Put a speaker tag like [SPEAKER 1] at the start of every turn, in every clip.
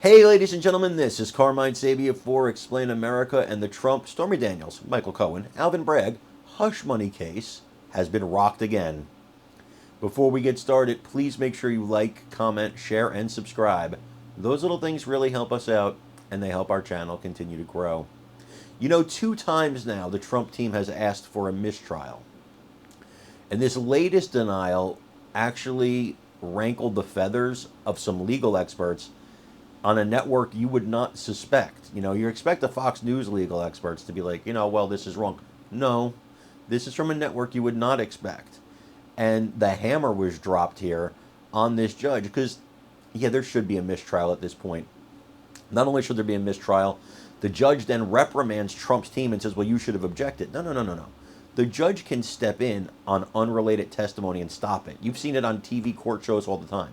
[SPEAKER 1] Hey, ladies and gentlemen, this is Carmine Sabia for Explain America, and the Trump, Stormy Daniels, Michael Cohen, Alvin Bragg hush money case has been rocked again. Before we get started, please make sure you like, comment, share, and subscribe. Those little things really help us out, and they help our channel continue to grow. You know, 2 times now the Trump team has asked for a mistrial. And this latest denial actually rankled the feathers of some legal experts on a network you would not suspect. You know, you expect the Fox News legal experts to be like, well, this is wrong. No, this is from a network you would not expect. And the hammer was dropped here on this judge because, yeah, there should be a mistrial at this point. Not only should there be a mistrial, the judge then reprimands Trump's team and says, well, you should have objected. No. The judge can step in on unrelated testimony and stop it. You've seen it on TV court shows all the time.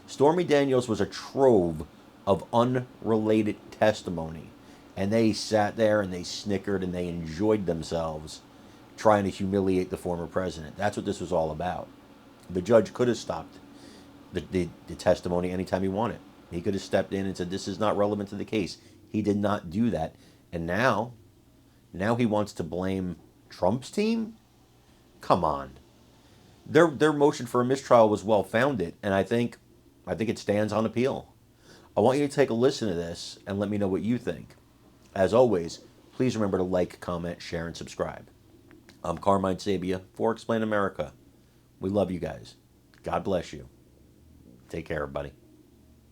[SPEAKER 1] Stormy Daniels was a trove of unrelated testimony, and they sat there and they snickered and they enjoyed themselves trying to humiliate the former president. That's what this was all about. The judge could have stopped the testimony anytime he wanted. He could have stepped in and said, this is not relevant to the case. He did not do that. And now he wants to blame Trump's team? Come on. Their motion for a mistrial was well founded, and I think it stands on appeal. I want you to take a listen to this and let me know what you think. As always, please remember to like, comment, share, and subscribe. I'm Carmine Sabia for Explain America. We love you guys. God bless you. Take care, everybody.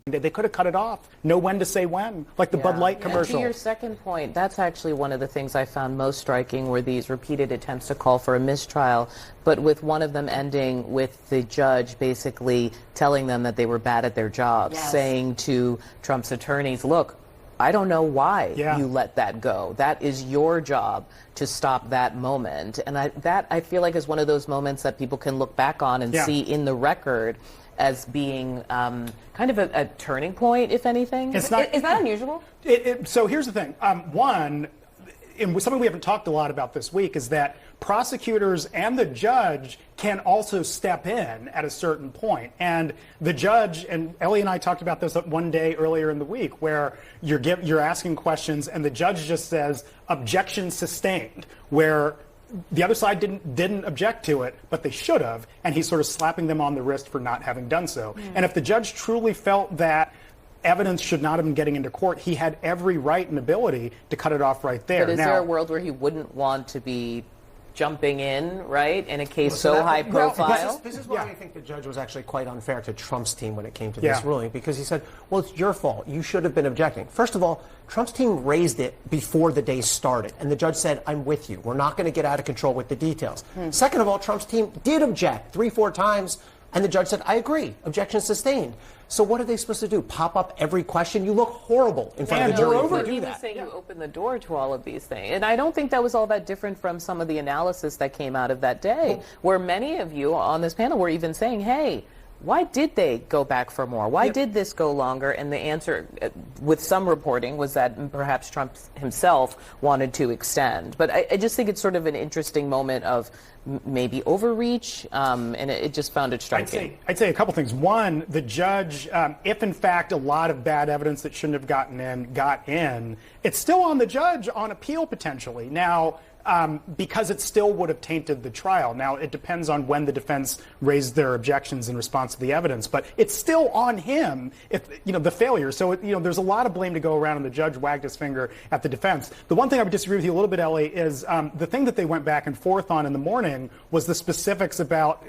[SPEAKER 2] They could have cut it off. Know when to say when, like the Bud Light commercial.
[SPEAKER 3] To your second point, that's actually one of the things I found most striking were these repeated attempts to call for a mistrial, but with one of them ending with the judge basically telling them that they were bad at their jobs, saying to Trump's attorneys, look, I don't know why you let that go. That is your job to stop that moment. And I feel like is one of those moments that people can look back on and see in the record as being kind of a turning point, if anything.
[SPEAKER 2] Is that
[SPEAKER 3] unusual?
[SPEAKER 2] So here's the thing. One, and something we haven't talked a lot about this week is that prosecutors and the judge can also step in at a certain point. And the judge, and Ellie and I talked about this one day earlier in the week, where you're asking questions and the judge just says, objection sustained, where the other side didn't object to it, but they should have, and he's sort of slapping them on the wrist for not having done so. And if the judge truly felt that evidence should not have been getting into court, he had every right and ability to cut it off right there.
[SPEAKER 3] But is there a world where he wouldn't want to be jumping in, right, in a case so high profile?
[SPEAKER 4] This is why I think the judge was actually quite unfair to Trump's team when it came to this ruling, because he said, well, it's your fault. You should have been objecting. First of all, Trump's team raised it before the day started, and the judge said, I'm with you. We're not going to get out of control with the details. Second of all, Trump's team did object 3-4 times, and the judge said, I agree. Objection sustained. So what are they supposed to do? Pop up every question? You look horrible in front of the jury if you do that.
[SPEAKER 3] Saying you open the door to all of these things. And I don't think that was all that different from some of the analysis that came out of that day, where many of you on this panel were even saying, hey, why did they go back for more? Why did this go longer? And the answer, with some reporting, was that perhaps Trump himself wanted to extend. But I just think it's sort of an interesting moment of maybe overreach, and it just found it striking.
[SPEAKER 2] I'd say a couple things. One, the judge, if in fact a lot of bad evidence that shouldn't have gotten in got in, it's still on the judge on appeal potentially. Now, because it still would have tainted the trial. Now, it depends on when the defense raised their objections in response to the evidence, but it's still on him if, the failure. So, there's a lot of blame to go around, and the judge wagged his finger at the defense. The one thing I would disagree with you a little bit, Ellie, is the thing that they went back and forth on in the morning was the specifics about,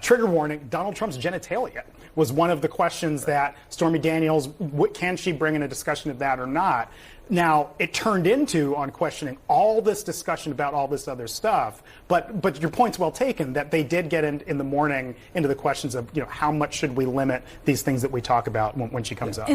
[SPEAKER 2] trigger warning, Donald Trump's genitalia was one of the questions that Stormy Daniels, can she bring in a discussion of that or not? Now, it turned into, on questioning, all this discussion about all this other stuff. But your point's well taken, that they did get in the morning into the questions of, how much should we limit these things that we talk about when she comes up.